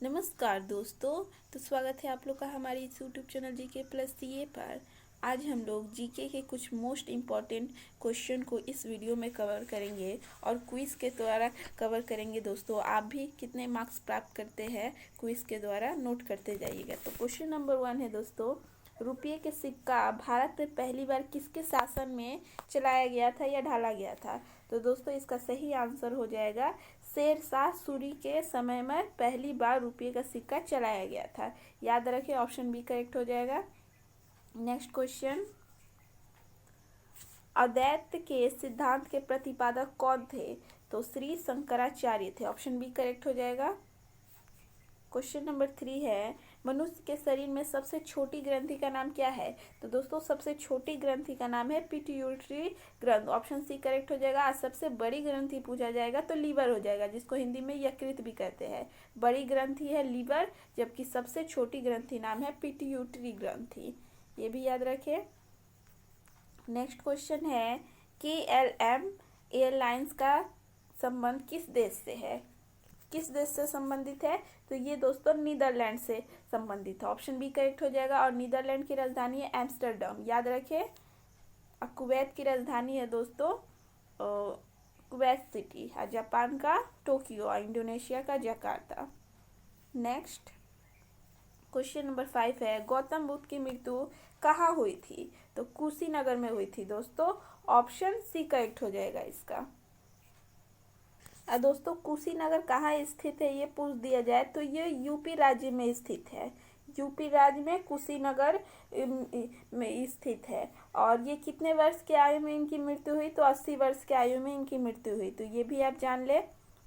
नमस्कार दोस्तों। तो स्वागत है आप लोग का हमारे इस YouTube channel GK plus CA पर। आज हम लोग जीके के कुछ मोस्ट इम्पॉर्टेंट क्वेश्चन को इस वीडियो में कवर करेंगे और क्विज़ के द्वारा कवर करेंगे। दोस्तों आप भी कितने मार्क्स प्राप्त करते हैं क्विज़ के द्वारा नोट करते जाइएगा। तो क्वेश्चन नंबर 1 है दोस्तों, रुपये के सिक्का भारत में पहली बार किसके शासन में चलाया गया था या ढाला गया था? तो दोस्तों इसका सही आंसर हो जाएगा शेरशाह सूरी के समय में पहली बार रुपये का सिक्का चलाया गया था। याद रखें, ऑप्शन बी करेक्ट हो जाएगा। नेक्स्ट क्वेश्चन, अद्वैत के सिद्धांत के प्रतिपादक कौन थे? तो श्री शंकराचार्य थे। ऑप्शन बी करेक्ट हो जाएगा। क्वेश्चन नंबर 3 है, मनुष्य के शरीर में सबसे छोटी ग्रंथि का नाम क्या है? तो दोस्तों सबसे छोटी ग्रंथि का नाम है पिट्यूटरी ग्रंथ। ऑप्शन सी करेक्ट हो जाएगा। आज सबसे बड़ी ग्रंथि पूछा जाएगा तो लीवर हो जाएगा, जिसको हिंदी में यकृत भी कहते हैं। बड़ी ग्रंथि है लीवर, जबकि सबसे छोटी ग्रंथि नाम है पिट्यूटरी ग्रंथि। ये भी याद रखें। नेक्स्ट क्वेश्चन है, KLM एयरलाइंस का संबंध किस देश से है? किस देश से संबंधित है? तो ये दोस्तों नीदरलैंड से संबंधित है। ऑप्शन बी करेक्ट हो जाएगा। और नीदरलैंड की राजधानी है एम्स्टर्डम। याद रखें। कुवैत की राजधानी है दोस्तों कुवैत सिटी। जापान का टोक्यो और इंडोनेशिया का जकार्ता। नेक्स्ट क्वेश्चन नंबर 5 है, गौतम बुद्ध की मृत्यु कहाँ हुई थी? तो कुशीनगर में हुई थी दोस्तों। ऑप्शन सी करेक्ट हो जाएगा इसका। दोस्तों कुशीनगर कहाँ स्थित है ये पूछ दिया जाए तो ये यूपी राज्य में स्थित है। यूपी राज्य में कुशीनगर में स्थित है। और ये कितने वर्ष की आयु में इनकी मृत्यु हुई? तो 80 वर्ष की आयु में इनकी मृत्यु हुई। तो ये भी आप जान ले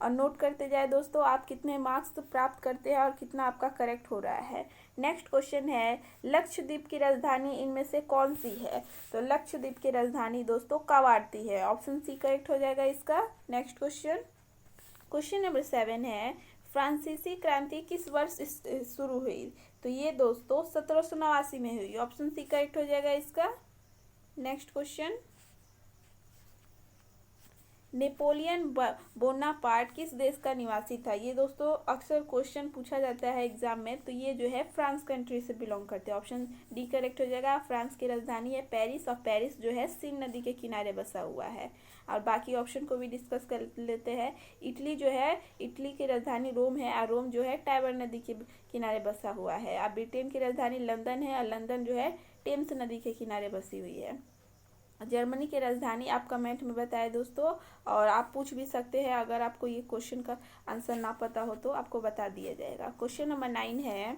और नोट करते जाए दोस्तों, आप कितने मार्क्स तो प्राप्त करते हैं और कितना आपका करेक्ट हो रहा है। नेक्स्ट क्वेश्चन है, लक्षद्वीप की राजधानी इनमें से कौन सी है? तो लक्षद्वीप की राजधानी दोस्तों कवारती है। ऑप्शन सी करेक्ट हो जाएगा इसका। नेक्स्ट क्वेश्चन नंबर 7 है, फ्रांसीसी क्रांति किस वर्ष शुरू हुई? तो ये दोस्तों 1789 में हुई। ऑप्शन सी करेक्ट हो जाएगा इसका। नेक्स्ट क्वेश्चन, नेपोलियन बोनापार्ट किस देश का निवासी था? ये दोस्तों अक्सर क्वेश्चन पूछा जाता है एग्जाम में। तो ये जो है फ्रांस कंट्री से बिलोंग करते हैं। ऑप्शन डी करेक्ट हो जाएगा। फ्रांस की राजधानी है पेरिस और पेरिस जो है सीन नदी के किनारे बसा हुआ है। और बाकी ऑप्शन को भी डिस्कस कर लेते हैं। इटली जो है, इटली की राजधानी रोम है और रोम जो है टाइबर नदी के किनारे बसा हुआ है। और ब्रिटेन की राजधानी लंदन है और लंदन जो है टेम्स नदी के किनारे बसी हुई है। जर्मनी की राजधानी आप कमेंट में बताएं दोस्तों। और आप पूछ भी सकते हैं, अगर आपको ये क्वेश्चन का आंसर ना पता हो तो आपको बता दिया जाएगा। क्वेश्चन नंबर 9 है,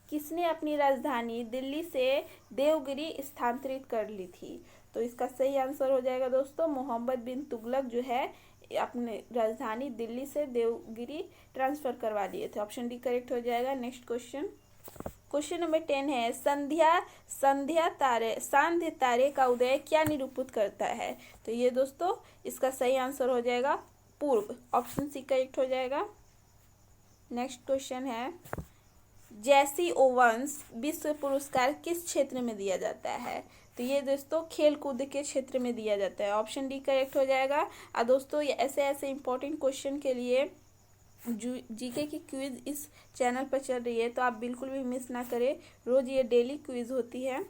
किसने अपनी राजधानी दिल्ली से देवगिरी स्थानांतरित कर ली थी? तो इसका सही आंसर हो जाएगा दोस्तों मोहम्मद बिन तुगलक जो है अपने राजधानी दिल्ली से देवगिरी ट्रांसफर करवा दिए थे। ऑप्शन डी करेक्ट हो जाएगा। नेक्स्ट क्वेश्चन नंबर 10 है, सांध्य तारे का उदय क्या निरूपित करता है? तो ये दोस्तों इसका सही आंसर हो जाएगा पूर्व। ऑप्शन सी करेक्ट हो जाएगा। नेक्स्ट क्वेश्चन है, जैसी ओवंस विश्व पुरस्कार किस क्षेत्र में दिया जाता है? तो ये दोस्तों खेल कूद के क्षेत्र में दिया जाता है। ऑप्शन डी करेक्ट हो जाएगा। और दोस्तों ऐसे इंपॉर्टेंट क्वेश्चन के लिए जीके की क्विज इस चैनल पर चल रही है, तो आप बिल्कुल भी मिस ना करें। रोज ये डेली क्विज होती है।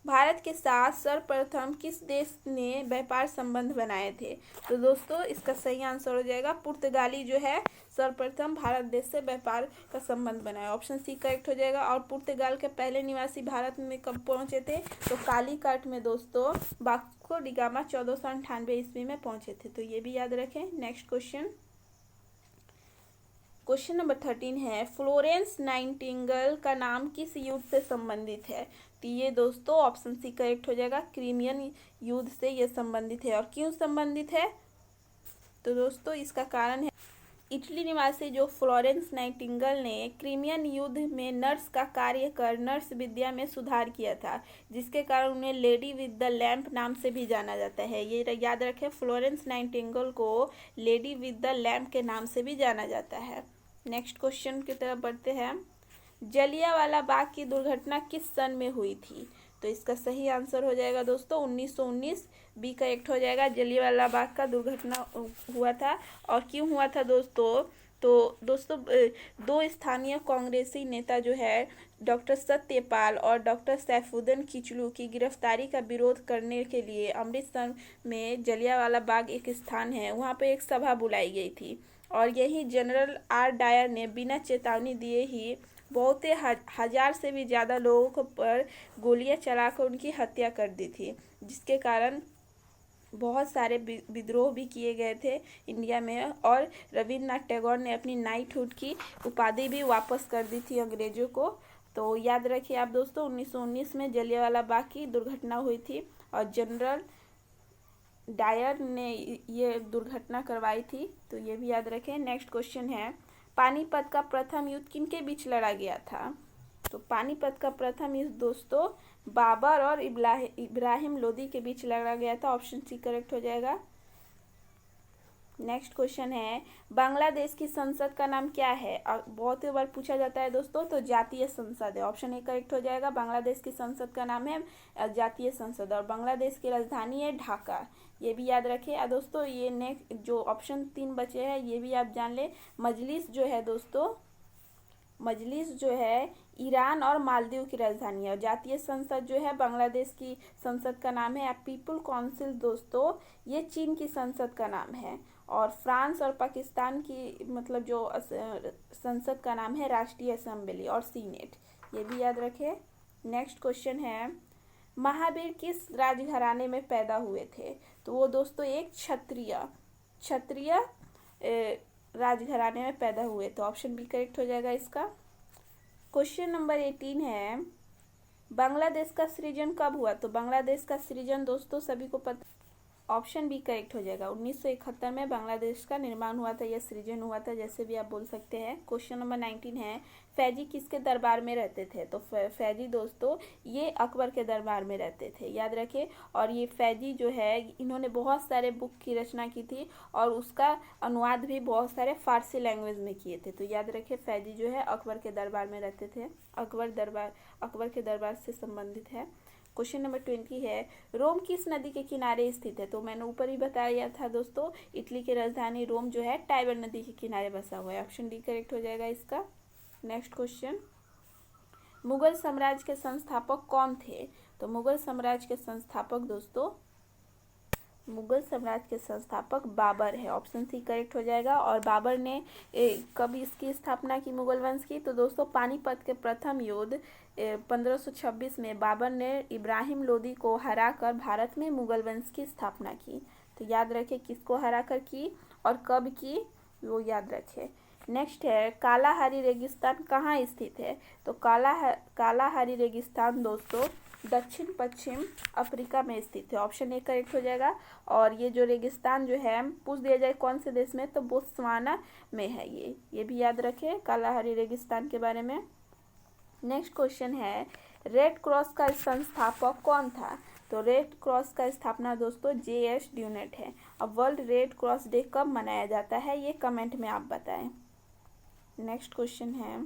भारत के साथ सर्वप्रथम किस देश ने व्यापार संबंध बनाए थे? तो दोस्तों इसका सही आंसर हो जाएगा पुर्तगाली जो है सर्वप्रथम भारत देश से व्यापार का संबंध बनाया। ऑप्शन सी करेक्ट हो जाएगा। और पुर्तगाल के पहले निवासी भारत में कब पहुंचे थे? तो कालीकट में दोस्तों वास्को डी गामा 1498 ईस्वी में पहुंचे थे। तो ये भी याद रखें। नेक्स्ट क्वेश्चन नंबर 13 है, फ्लोरेंस नाइटिंगेल का नाम किस युद्ध से संबंधित है? तो ये दोस्तों ऑप्शन सी करेक्ट हो जाएगा, क्रीमियन युद्ध से ये संबंधित है। और क्यों संबंधित है? तो दोस्तों इसका कारण है, इटली निवासी जो फ्लोरेंस नाइटिंगेल ने क्रीमियन युद्ध में नर्स का कार्य कर नर्स विद्या में सुधार किया था, जिसके कारण उन्हें लेडी विद द लैम्प नाम से भी जाना जाता है। ये याद रखें, फ्लोरेंस नाइटिंगेल को लेडी विद द लैम्प के नाम से भी जाना जाता है। नेक्स्ट क्वेश्चन की तरफ बढ़ते हैं, जलियांवाला बाग की दुर्घटना किस सन में हुई थी? तो इसका सही आंसर हो जाएगा दोस्तों 1919। बी करेक्ट हो जाएगा। जलियांवाला बाग का दुर्घटना हुआ था। और क्यों हुआ था दोस्तों? तो दोस्तों दो स्थानीय कांग्रेसी नेता जो है डॉक्टर सत्यपाल और डॉक्टर सैफुद्दीन किचलू की गिरफ्तारी का विरोध करने के लिए अमृतसर में जलियांवाला बाग एक स्थान है, वहाँ पे एक सभा बुलाई गई थी और यही जनरल आर डायर ने बिना चेतावनी दिए ही बहुत हजार से भी ज़्यादा लोगों पर गोलियां चलाकर उनकी हत्या कर दी थी, जिसके कारण बहुत सारे विद्रोह भी किए गए थे इंडिया में और रविन्द्रनाथ टैगोर ने अपनी नाइटहुड की उपाधि भी वापस कर दी थी अंग्रेजों को। तो याद रखिए आप दोस्तों 1919 में जलियांवाला बाग की दुर्घटना हुई थी और जनरल डायर ने ये दुर्घटना करवाई थी, तो ये भी याद रखें। नेक्स्ट क्वेश्चन है पानीपत का प्रथम युद्ध किनके बीच लड़ा गया था? तो पानीपत का प्रथम युद्ध दोस्तों बाबर और इब्राहिम लोदी के बीच लड़ा गया था, ऑप्शन सी करेक्ट हो जाएगा। नेक्स्ट क्वेश्चन है बांग्लादेश की संसद का नाम क्या है? बहुत बार पूछा जाता है दोस्तों, तो जातीय संसद है, ऑप्शन ए करेक्ट हो जाएगा। बांग्लादेश की संसद का नाम है जातीय संसद और बांग्लादेश की राजधानी है ढाका, ये भी याद रखें। दोस्तों ये नेक्स्ट जो ऑप्शन 3 बचे हैं ये भी आप जान ले। मजलिस जो है दोस्तों, मजलिस जो है ईरान और मालदीव की राजधानी है और जातीय संसद जो है बांग्लादेश की संसद का नाम है पीपल काउंसिल दोस्तों, ये चीन की संसद का नाम है और फ्रांस और पाकिस्तान की मतलब जो संसद का नाम है राष्ट्रीय असेंबली और सीनेट, ये भी याद रखें। नेक्स्ट क्वेश्चन है महावीर किस राजघराने में पैदा हुए थे? तो वो दोस्तों एक क्षत्रिय राजघराने में पैदा हुए, तो ऑप्शन बी करेक्ट हो जाएगा इसका। क्वेश्चन नंबर 18 है बांग्लादेश का सृजन कब हुआ? तो बांग्लादेश का सृजन दोस्तों सभी को पता, ऑप्शन बी करेक्ट हो जाएगा। 1971 में बांग्लादेश का निर्माण हुआ था या सृजन हुआ था, जैसे भी आप बोल सकते हैं। क्वेश्चन नंबर 19 है फैजी किसके दरबार में रहते थे? तो फैजी दोस्तों ये अकबर के दरबार में रहते थे, याद रखें। और ये फैजी जो है इन्होंने बहुत सारे बुक की रचना की थी और उसका अनुवाद भी बहुत सारे फारसी लैंग्वेज में किए थे, तो याद रखें फैजी जो है अकबर के दरबार में रहते थे, अकबर के दरबार से संबंधित है। क्वेश्चन नंबर 20 है रोम किस नदी के किनारे स्थित है? तो मैंने ऊपर ही बताया था दोस्तों, इटली की राजधानी रोम जो है टाइबर नदी के किनारे बसा हुआ है, ऑप्शन डी करेक्ट हो जाएगा इसका। नेक्स्ट क्वेश्चन मुगल साम्राज्य के संस्थापक कौन थे? तो मुगल साम्राज्य के संस्थापक दोस्तों मुगल साम्राज्य के संस्थापक बाबर है, ऑप्शन सी करेक्ट हो जाएगा। और बाबर ने कब इसकी स्थापना की मुगल वंश की? तो दोस्तों पानीपत के प्रथम युद्ध 1526 में बाबर ने इब्राहिम लोदी को हराकर भारत में मुगल वंश की स्थापना की, तो याद रखें किसको हराकर की और कब की, वो याद रखें। नेक्स्ट है कालाहारी रेगिस्तान कहाँ स्थित है? तो कालाहारी रेगिस्तान दोस्तों दक्षिण पश्चिम अफ्रीका में स्थित है, ऑप्शन ए करेक्ट हो जाएगा। और ये जो रेगिस्तान जो है पूछ दिया जाए कौन से देश में, तो बोत्सवाना में है ये भी याद रखें कालाहारी रेगिस्तान के बारे में। नेक्स्ट क्वेश्चन है रेड क्रॉस का संस्थापक कौन था? तो रेड क्रॉस का स्थापना दोस्तों जे.एस. ड्यूनेट है। अब वर्ल्ड रेड क्रॉस डे कब मनाया जाता है ये कमेंट में आप बताएं। नेक्स्ट क्वेश्चन है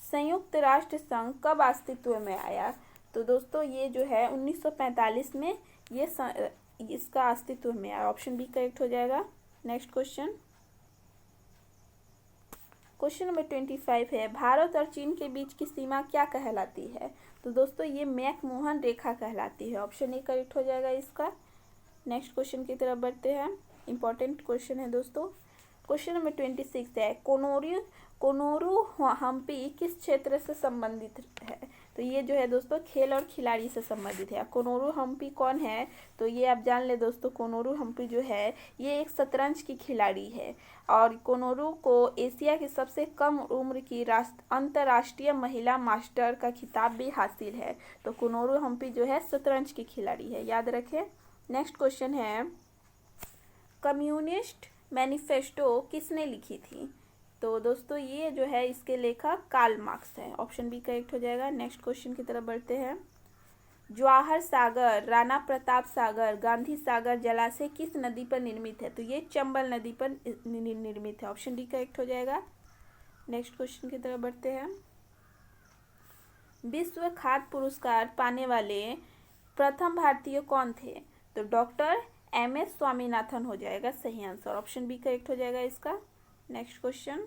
संयुक्त राष्ट्र संघ कब अस्तित्व में आया? तो दोस्तों ये जो है 1945 में ये इसका अस्तित्व में आया, ऑप्शन बी करेक्ट हो जाएगा। नेक्स्ट क्वेश्चन नंबर 25 है भारत और चीन के बीच की सीमा क्या कहलाती है? तो दोस्तों ये मैकमोहन रेखा कहलाती है, ऑप्शन ए करेक्ट हो जाएगा इसका। नेक्स्ट क्वेश्चन की तरफ बढ़ते हैं, इंपॉर्टेंट क्वेश्चन है दोस्तों। क्वेश्चन नंबर 26 है कोनोरू हम्पी किस क्षेत्र से संबंधित है? तो ये जो है दोस्तों खेल और खिलाड़ी से संबंधित है। कोनोरू हम्पी कौन है? तो ये आप जान ले दोस्तों, कोनोरू हम्पी जो है ये एक शतरंज की खिलाड़ी है और कोनोरू को एशिया की सबसे कम उम्र की अंतर्राष्ट्रीय महिला मास्टर का खिताब भी हासिल है। तो कोनोरू हम्पी जो है शतरंज की खिलाड़ी है, याद रखें। नेक्स्ट क्वेश्चन है कम्युनिस्ट मैनिफेस्टो किसने लिखी थी? तो दोस्तों ये जो है इसके लेखक कार्ल मार्क्स है, ऑप्शन बी करेक्ट हो जाएगा। नेक्स्ट क्वेश्चन की तरफ बढ़ते हैं जवाहर सागर, राणा प्रताप सागर, गांधी सागर जलाशय किस नदी पर निर्मित है? तो ये चंबल नदी पर निर्मित है, ऑप्शन डी करेक्ट हो जाएगा। नेक्स्ट क्वेश्चन की तरफ बढ़ते हैं विश्व खाद्य पुरस्कार पाने वाले प्रथम भारतीय कौन थे? तो डॉक्टर MS स्वामीनाथन हो जाएगा सही आंसर, ऑप्शन बी करेक्ट हो जाएगा इसका। नेक्स्ट क्वेश्चन,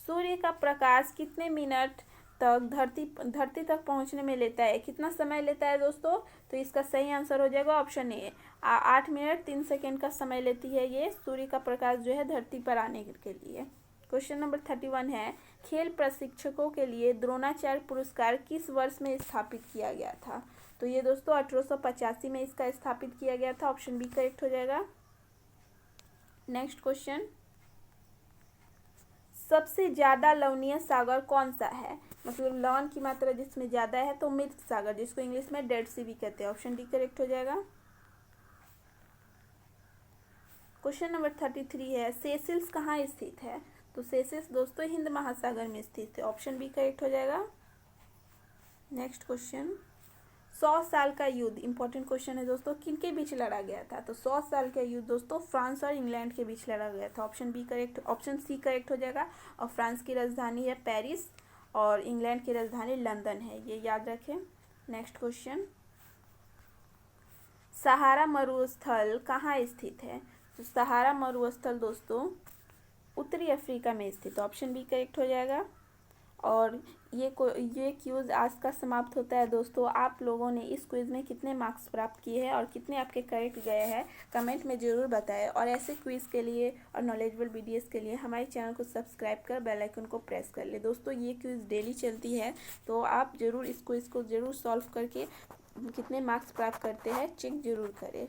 सूर्य का प्रकाश कितने मिनट तक धरती तक पहुंचने में लेता है, कितना समय लेता है दोस्तों? तो इसका सही आंसर हो जाएगा ऑप्शन ए, 8 मिनट 3 सेकेंड का समय लेती है ये सूर्य का प्रकाश जो है धरती पर आने के लिए। क्वेश्चन नंबर 31 है, खेल प्रशिक्षकों के लिए द्रोणाचार्य पुरस्कार किस वर्ष में स्थापित किया गया था? तो ये दोस्तों 1885 में इसका स्थापित किया गया था, ऑप्शन बी करेक्ट हो जाएगा। नेक्स्ट क्वेश्चन, सबसे ज़्यादा लवणीय सागर कौन सा है? मतलब लवण की मात्रा जिसमें ज़्यादा है तो मृत सागर, जिसको इंग्लिश में डेड सी भी कहते हैं, ऑप्शन डी करेक्ट हो जाएगा। क्वेश्चन नंबर 33 है, सेशल्स कहाँ स्थित है? तो सेशल्स दोस्तों हिंद महासागर में स्थित है, ऑप्शन बी करेक्ट हो जाएगा। नेक्स्ट क्वेश्चन, 100 साल का युद्ध, इंपॉर्टेंट क्वेश्चन है दोस्तों, किनके बीच लड़ा गया था? तो 100 साल का युद्ध दोस्तों फ्रांस और इंग्लैंड के बीच लड़ा गया था, ऑप्शन सी करेक्ट हो जाएगा। और फ्रांस की राजधानी है पेरिस और इंग्लैंड की राजधानी लंदन है, ये याद रखें। नेक्स्ट क्वेश्चन, सहारा मरुस्थल कहाँ स्थित है? तो सहारा मरुस्थल दोस्तों उत्तरी अफ्रीका में स्थित, ऑप्शन बी करेक्ट हो जाएगा। और ये क्विज़ आज का समाप्त होता है दोस्तों। आप लोगों ने इस क्विज़ में कितने मार्क्स प्राप्त किए हैं और कितने आपके करेक्ट गए हैं कमेंट में ज़रूर बताएं। और ऐसे क्विज़ के लिए और नॉलेजेबल वीडियोस के लिए हमारे चैनल को सब्सक्राइब कर बेल आइकन को प्रेस कर ले। दोस्तों ये क्विज़ डेली चलती है, तो आप ज़रूर इस क्विज़ को ज़रूर सॉल्व करके कितने मार्क्स प्राप्त करते हैं चेक ज़रूर करें।